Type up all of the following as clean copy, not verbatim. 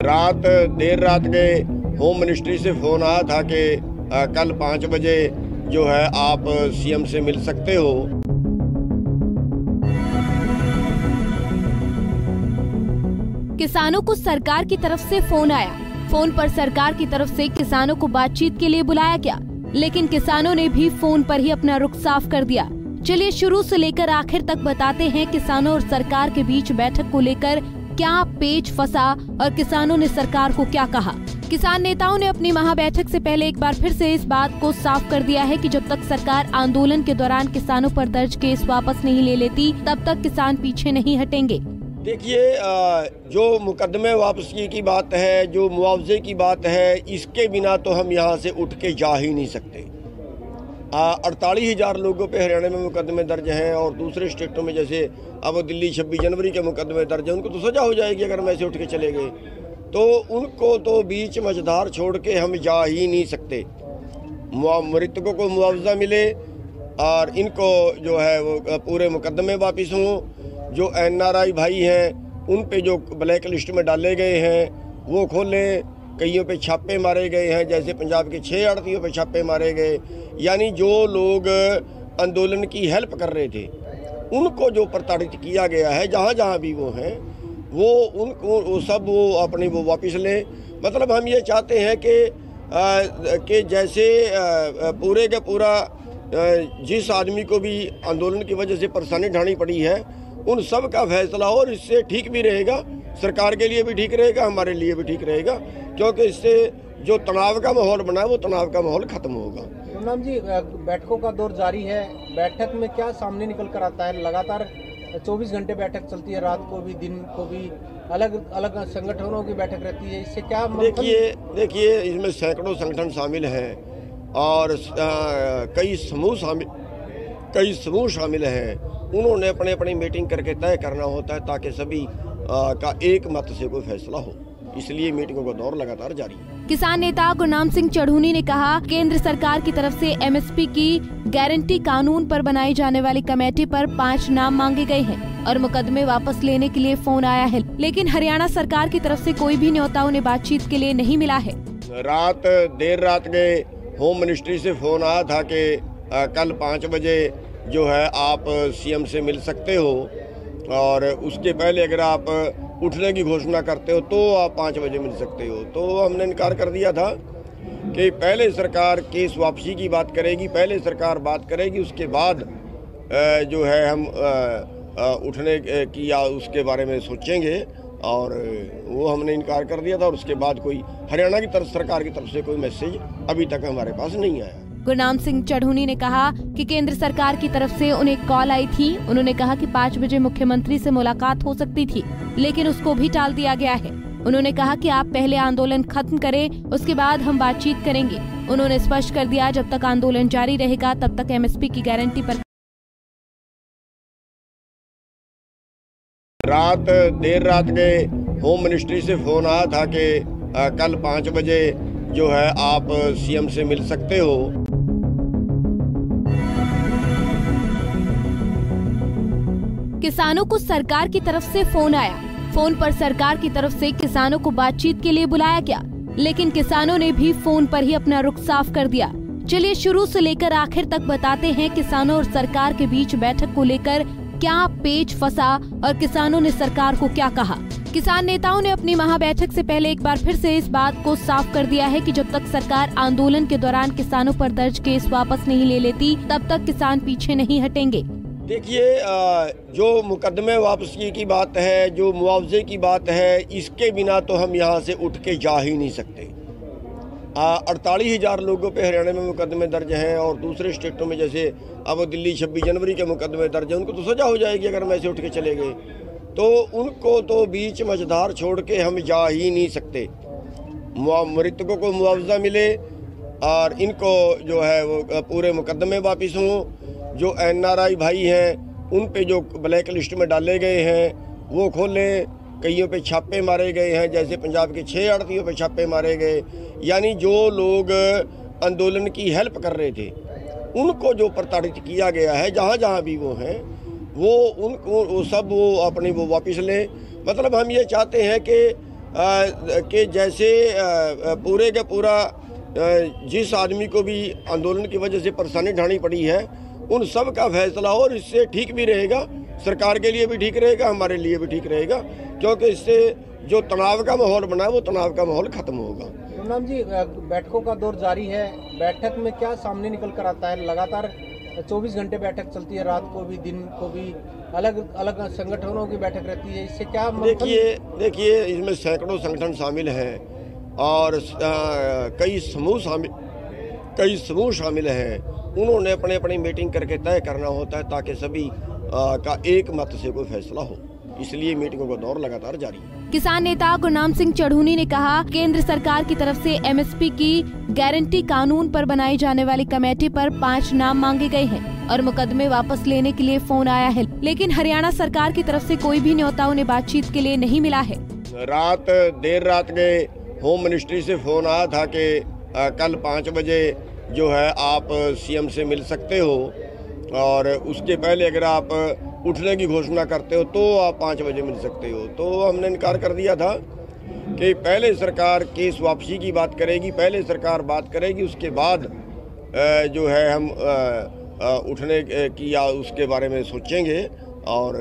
देर रात के home ministry से फ़ोन आया था कि कल 5 बजे जो है आप सीएम से मिल सकते हो। किसानों को सरकार की तरफ से फोन आया। फोन पर सरकार की तरफ से किसानों को बातचीत के लिए बुलाया गया, लेकिन किसानों ने भी फोन पर ही अपना रुख साफ कर दिया। चलिए शुरू से लेकर आखिर तक बताते हैं किसानों और सरकार के बीच बैठक को लेकर क्या पेच फंसा और किसानों ने सरकार को क्या कहा। किसान नेताओं ने अपनी महाबैठक से पहले एक बार फिर से इस बात को साफ कर दिया है कि जब तक सरकार आंदोलन के दौरान किसानों पर दर्ज केस वापस नहीं ले लेती, तब तक किसान पीछे नहीं हटेंगे। देखिए, जो मुकदमे वापसी की बात है, जो मुआवजे की बात है, इसके बिना तो हम यहाँ से उठ के जा ही नहीं सकते। 48,000 लोगों पे हरियाणा में मुकदमे दर्ज हैं और दूसरे स्टेटों में जैसे अब दिल्ली 26 जनवरी के मुकदमे दर्ज हैं, उनको तो सजा हो जाएगी अगर हम ऐसे उठ के चले गए। तो उनको तो बीच मझधार छोड़ के हम जा ही नहीं सकते। मृतकों को मुआवजा मिले और इनको जो है वो पूरे मुकदमे वापस हों। जो NRI भाई हैं उन पे जो ब्लैक लिस्ट में डाले गए हैं वो खोलें। कईयों पे छापे मारे गए हैं, जैसे पंजाब के 6 आड़तियों पे छापे मारे गए। यानी जो लोग आंदोलन की हेल्प कर रहे थे उनको जो प्रताड़ित किया गया है, जहाँ जहाँ भी वो हैं, वो उनको वो सब वो अपनी वो वापस लें। मतलब हम ये चाहते हैं कि जैसे पूरे का पूरा जिस आदमी को भी आंदोलन की वजह से परेशानी ढानी पड़ी है, उन सब का फैसला हो और इससे ठीक भी रहेगा, सरकार के लिए भी ठीक रहेगा, हमारे लिए भी ठीक रहेगा, क्योंकि इससे जो तनाव का माहौल बना है वो तनाव का माहौल खत्म होगा। गुरनाम जी, बैठकों का दौर जारी है। बैठक में क्या सामने निकल कर आता है? लगातार 24 घंटे बैठक चलती है, रात को भी दिन को भी अलग अलग संगठनों की बैठक रहती है। इससे क्या देखिए इसमें सैकड़ों संगठन शामिल हैं और कई समूह शामिल हैं। उन्होंने अपने अपनी मीटिंग करके तय करना होता है ताकि सभी का एक मत से कोई फैसला हो, इसलिए मीटिंगों का दौर लगातार जारी है। किसान नेता गुरनाम सिंह चढ़ूनी ने कहा, केंद्र सरकार की तरफ से MSP की गारंटी कानून पर बनाई जाने वाली कमेटी पर 5 नाम मांगे गए हैं और मुकदमे वापस लेने के लिए फोन आया है, लेकिन हरियाणा सरकार की तरफ से कोई भी न्योता उन्हें बातचीत के लिए नहीं मिला है। देर रात के होम मिनिस्ट्री से फोन आया था कि कल 5 बजे जो है आप सीएम से मिल सकते हो और उसके पहले अगर आप उठने की घोषणा करते हो तो आप 5 बजे मिल सकते हो। तो हमने इनकार कर दिया था कि पहले सरकार केस वापसी की बात करेगी, पहले सरकार बात करेगी, उसके बाद जो है हम उठने की या उसके बारे में सोचेंगे, और वो हमने इनकार कर दिया था। और उसके बाद कोई हरियाणा की तरफ सरकार की तरफ से कोई मैसेज अभी तक हमारे पास नहीं आया। गुरनाम सिंह चढ़ूनी ने कहा कि केंद्र सरकार की तरफ से उन्हें कॉल आई थी। उन्होंने कहा कि 5 बजे मुख्यमंत्री से मुलाकात हो सकती थी, लेकिन उसको भी टाल दिया गया है। उन्होंने कहा कि आप पहले आंदोलन खत्म करें, उसके बाद हम बातचीत करेंगे। उन्होंने स्पष्ट कर दिया, जब तक आंदोलन जारी रहेगा तब तक MSP की गारंटी पर। देर रात के होम मिनिस्ट्री से फोन आया था कि कल 5 बजे जो है आप सीएम से मिल सकते हो। किसानों को सरकार की तरफ से फोन आया। फोन पर सरकार की तरफ से किसानों को बातचीत के लिए बुलाया गया, लेकिन किसानों ने भी फोन पर ही अपना रुख साफ कर दिया। चलिए शुरू से लेकर आखिर तक बताते हैं किसानों और सरकार के बीच बैठक को लेकर क्या पेच फंसा और किसानों ने सरकार को क्या कहा। किसान नेताओं ने अपनी महाबैठक से पहले एक बार फिर से इस बात को साफ कर दिया है कि जब तक सरकार आंदोलन के दौरान किसानों पर दर्ज केस वापस नहीं ले लेती, तब तक किसान पीछे नहीं हटेंगे। देखिए, जो मुकदमे वापसी की बात है, जो मुआवजे की बात है, इसके बिना तो हम यहाँ से उठ के जा ही नहीं सकते। 48,000 लोगों पे हरियाणा में मुकदमे दर्ज हैं और दूसरे स्टेटों में जैसे अब दिल्ली 26 जनवरी के मुकदमे दर्ज हैं, उनको तो सजा हो जाएगी अगर हम ऐसे उठ के चले गए। तो उनको तो बीच मझधार छोड़ के हम जा ही नहीं सकते। मृतकों को मुआवजा मिले और इनको जो है वो पूरे मुकदमे वापस हों। जो NRI भाई हैं उन पे जो ब्लैक लिस्ट में डाले गए हैं वो खोलें। कईयों पे छापे मारे गए हैं, जैसे पंजाब के 6 आड़तियों पे छापे मारे गए। यानी जो लोग आंदोलन की हेल्प कर रहे थे उनको जो प्रताड़ित किया गया है, जहाँ जहाँ भी वो हैं, वो उनको वो सब वो अपनी वो वापस लें। मतलब हम ये चाहते हैं कि जैसे पूरे का पूरा जिस आदमी को भी आंदोलन की वजह से परेशानी ढानी पड़ी है उन सब का फैसला हो, और इससे ठीक भी रहेगा, सरकार के लिए भी ठीक रहेगा, हमारे लिए भी ठीक रहेगा, क्योंकि इससे जो तनाव का माहौल बना है वो तनाव का माहौल खत्म होगा। गुरनाम जी, बैठकों का दौर जारी है, बैठक में क्या सामने निकल कर आता है? लगातार 24 घंटे बैठक चलती है, रात को भी दिन को भी अलग अलग संगठनों की बैठक रहती है, इससे क्या देखिए इसमें सैकड़ों संगठन शामिल हैं और कई समूह शामिल हैं। उन्होंने अपने अपनी मीटिंग करके तय करना होता है ताकि सभी का एक मत से कोई फैसला हो, इसलिए मीटिंगों का दौर लगातार जारी है। किसान नेता गुरनाम सिंह चढ़ूनी ने कहा, केंद्र सरकार की तरफ से एमएसपी की गारंटी कानून पर बनाई जाने वाली कमेटी पर 5 नाम मांगे गए हैं और मुकदमे वापस लेने के लिए फोन आया है, लेकिन हरियाणा सरकार की तरफ से कोई भी न्योता उन्हें बातचीत के लिए नहीं मिला है। देर रात के होम मिनिस्ट्री से फोन आया था कि कल 5 बजे जो है आप सीएम से मिल सकते हो, और उसके पहले अगर आप उठने की घोषणा करते हो तो आप 5 बजे मिल सकते हो। तो हमने इनकार कर दिया था कि पहले सरकार केस वापसी की बात करेगी, पहले सरकार बात करेगी, उसके बाद जो है हम उठने की या उसके बारे में सोचेंगे, और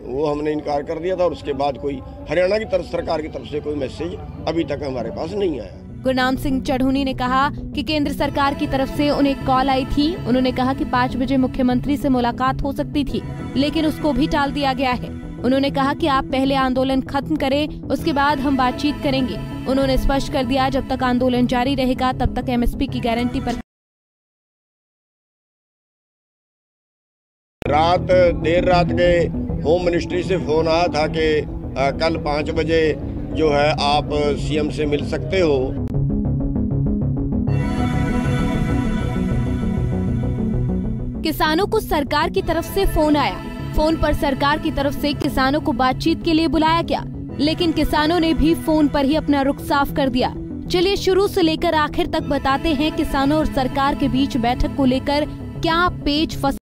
वो हमने इनकार कर दिया था। और उसके बाद कोई हरियाणा की तरफ सरकार की तरफ से कोई मैसेज अभी तक हमारे पास नहीं आया। गुरनाम सिंह चढ़ूनी ने कहा कि केंद्र सरकार की तरफ से उन्हें कॉल आई थी। उन्होंने कहा कि 5 बजे मुख्यमंत्री से मुलाकात हो सकती थी, लेकिन उसको भी टाल दिया गया है। उन्होंने कहा कि आप पहले आंदोलन खत्म करें, उसके बाद हम बातचीत करेंगे। उन्होंने स्पष्ट कर दिया, जब तक आंदोलन जारी रहेगा तब तक एमएसपी की गारंटी पर। देर रात के होम मिनिस्ट्री से फोन आया था कि कल 5 बजे जो है आप सीएम से मिल सकते हो। किसानों को सरकार की तरफ से फोन आया। फोन पर सरकार की तरफ से किसानों को बातचीत के लिए बुलाया गया, लेकिन किसानों ने भी फोन पर ही अपना रुख साफ कर दिया। चलिए शुरू से लेकर आखिर तक बताते हैं किसानों और सरकार के बीच बैठक को लेकर क्या पेच फंसा।